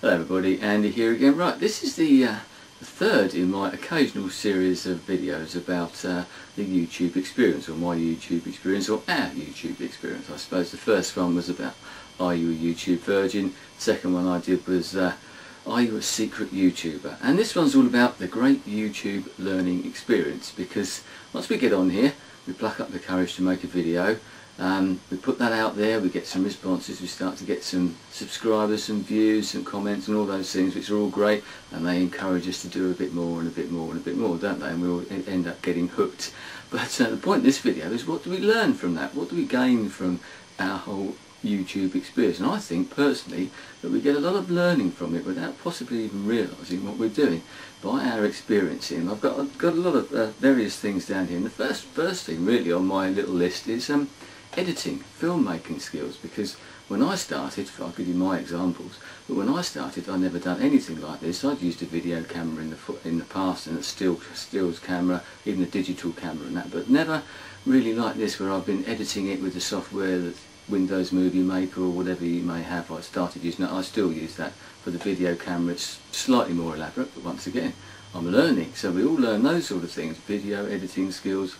Hello everybody, Andy here again. Right, this is the third in my occasional series of videos about the YouTube experience, or my YouTube experience, or our YouTube experience. I suppose the first one was about, are you a YouTube virgin? The second one I did was, are you a secret YouTuber? And this one's all about the great YouTube learning experience, because once we get on here, we pluck up the courage to make a video. We put that out there, we get some responses, we start to get some subscribers, some views, some comments and all those things, which are all great, and they encourage us to do a bit more and a bit more and a bit more, don't they? And we all end up getting hooked. But the point of this video is, what do we learn from that? What do we gain from our whole YouTube experience? And I think personally that we get a lot of learning from it without possibly even realising what we're doing by our experiencing. I've got a lot of various things down here, and the first thing really on my little list is editing, filmmaking skills, because when I started, I'll give you my examples, but when I started I'd never done anything like this. I'd used a video camera in the past, and a stills camera, even a digital camera and that, but never really like this, where I've been editing it with the software that's Windows Movie Maker or whatever you may have. I started using that, I still use that for the video camera. It's slightly more elaborate, but once again I'm learning, so we all learn those sort of things, video editing skills.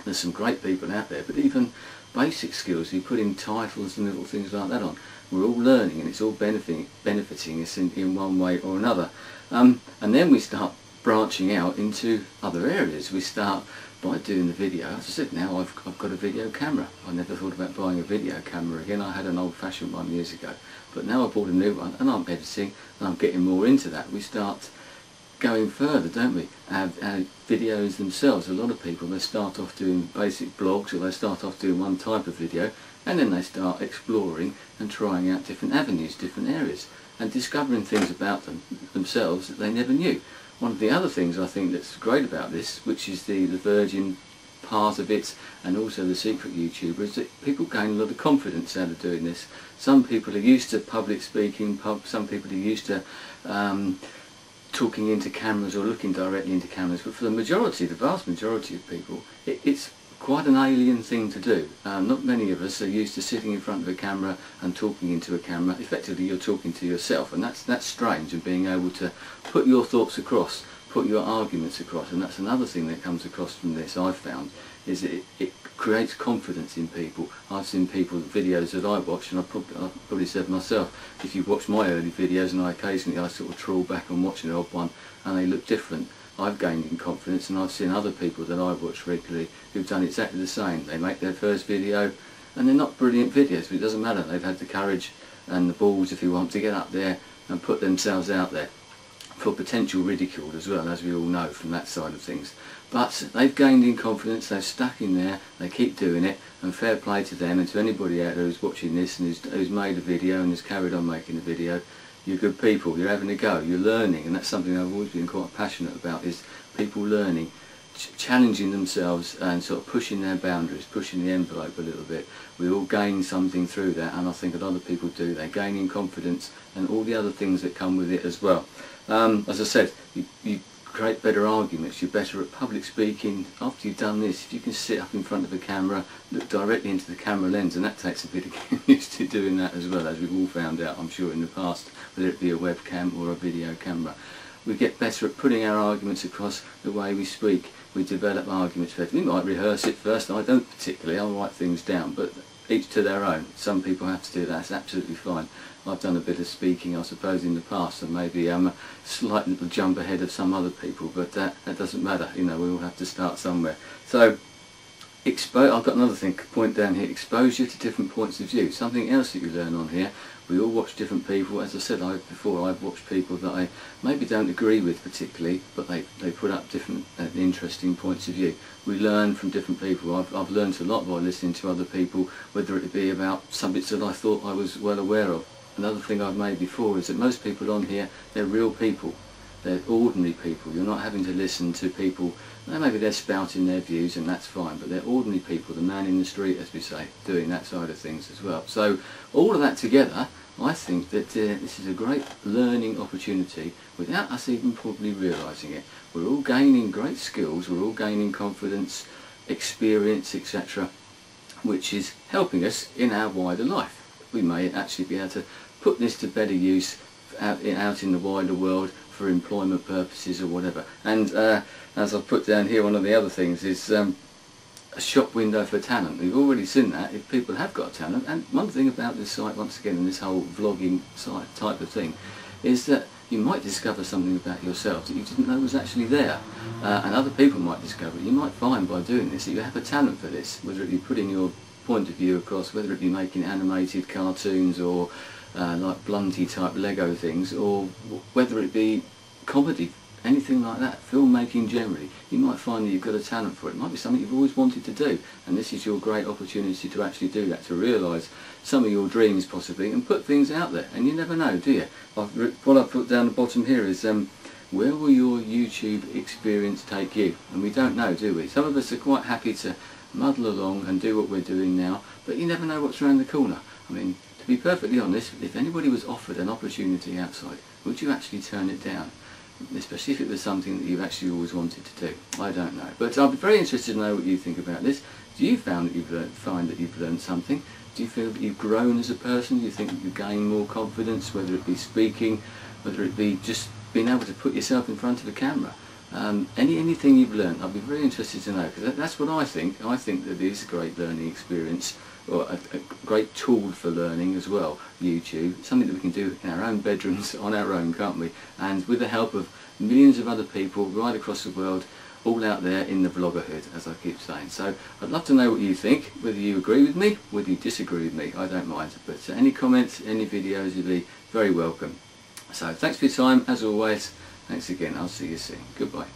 There's some great people out there, but even basic skills, you put in titles and little things like that on, we're all learning, and it's all benefiting us in one way or another. And then we start branching out into other areas. We start by doing the video. As I said, now I've got a video camera. I never thought about buying a video camera again. I had an old-fashioned one years ago, but now I bought a new one and I'm editing and I'm getting more into that. We start going further, don't we? Our videos themselves, a lot of people, they start off doing basic blogs, or they start off doing one type of video, and then they start exploring and trying out different avenues, different areas, and discovering things about themselves that they never knew. One of the other things I think that's great about this, which is the virgin part of it, and also the secret YouTuber, is that people gain a lot of confidence out of doing this. Some people are used to public speaking, some people are used to talking into cameras or looking directly into cameras, but for the majority, the vast majority of people, it's quite an alien thing to do. Not many of us are used to sitting in front of a camera and talking into a camera. Effectively you're talking to yourself, and that's strange, and being able to put your thoughts across, put your arguments across, and that's another thing that comes across from this, I've found, is that it creates confidence in people. I've seen people, videos that I watch, and I've probably said myself, if you watch my early videos, and I sort of trawl back and watch an odd one, and they look different, I've gained in confidence, and I've seen other people that I watch regularly who've done exactly the same. They make their first video, and they're not brilliant videos, but it doesn't matter. They've had the courage and the balls, if you want, to get up there and put themselves out there for potential ridicule as well, as we all know from that side of things. But they've gained in confidence, they've stuck in there, they keep doing it, and fair play to them, and to anybody out there who's watching this and who's made a video and has carried on making a video. You're good people, you're having a go, you're learning, and that's something I've always been quite passionate about, is people learning, challenging themselves and sort of pushing their boundaries, pushing the envelope a little bit. We all gain something through that, and I think a lot of people do. They gain in confidence and all the other things that come with it as well. As I said, you create better arguments, you're better at public speaking. After you've done this, if you can sit up in front of a camera, look directly into the camera lens, and that takes a bit of getting used to doing that as well, as we've all found out, I'm sure, in the past, whether it be a webcam or a video camera. We get better at putting our arguments across the way we speak. We develop arguments better. We might rehearse it first. I don't particularly, I'll write things down, but each to their own. Some people have to do that, it's absolutely fine. I've done a bit of speaking, I suppose, in the past, and maybe I'm a slight little jump ahead of some other people, but that doesn't matter, you know, we all have to start somewhere. So, I've got another point down here, exposure to different points of view. Something else that you learn on here. We all watch different people. As I said before, I've watched people that I maybe don't agree with particularly, but they put up different interesting points of view. We learn from different people. I've learned a lot by listening to other people, whether it be about subjects that I thought I was well aware of. Another thing I've made before is that most people on here, they're real people. They're ordinary people. You're not having to listen to people, maybe they're spouting their views, and that's fine, but they're ordinary people, the man in the street, as we say, doing that side of things as well. So all of that together, I think that this is a great learning opportunity without us even probably realising it. We're all gaining great skills, we're all gaining confidence, experience, etc., which is helping us in our wider life. We may actually be able to put this to better use out in the wider world for employment purposes or whatever. And as I've put down here, one of the other things is a shop window for talent. We've already seen that if people have got talent. And one thing about this site, once again, in this whole vlogging site type of thing, is that you might discover something about yourself that you didn't know was actually there, and other people might discover it. You might find by doing this that you have a talent for this, whether it be putting your point of view across, whether it be making animated cartoons or like Blunty type Lego things, or whether it be comedy, anything like that, filmmaking generally. You might find that you've got a talent for it. It might be something you've always wanted to do, and this is your great opportunity to actually do that, to realise some of your dreams possibly, and put things out there. And you never know, do you? What I've put down the bottom here is where will your YouTube experience take you? And we don't know, do we? Some of us are quite happy to muddle along and do what we're doing now, but you never know what's around the corner. I mean, to be perfectly honest, if anybody was offered an opportunity outside, would you actually turn it down? Especially if it was something that you've actually always wanted to do. I don't know, but I'd be very interested to know what you think about this. Do you find that you've learned something? Do you feel that you've grown as a person? Do you think that you've gained more confidence, whether it be speaking, whether it be just being able to put yourself in front of a camera? Anything you've learned, I'd be very interested to know, because that's what I think. I think that it is a great learning experience, or a great tool for learning as well, YouTube. Something that we can do in our own bedrooms on our own, can't we? And with the help of millions of other people right across the world, all out there in the vloggerhood, as I keep saying. So I'd love to know what you think, whether you agree with me, whether you disagree with me, I don't mind. But any comments, any videos would be very welcome. So thanks for your time, as always. Thanks again, I'll see you soon. Goodbye.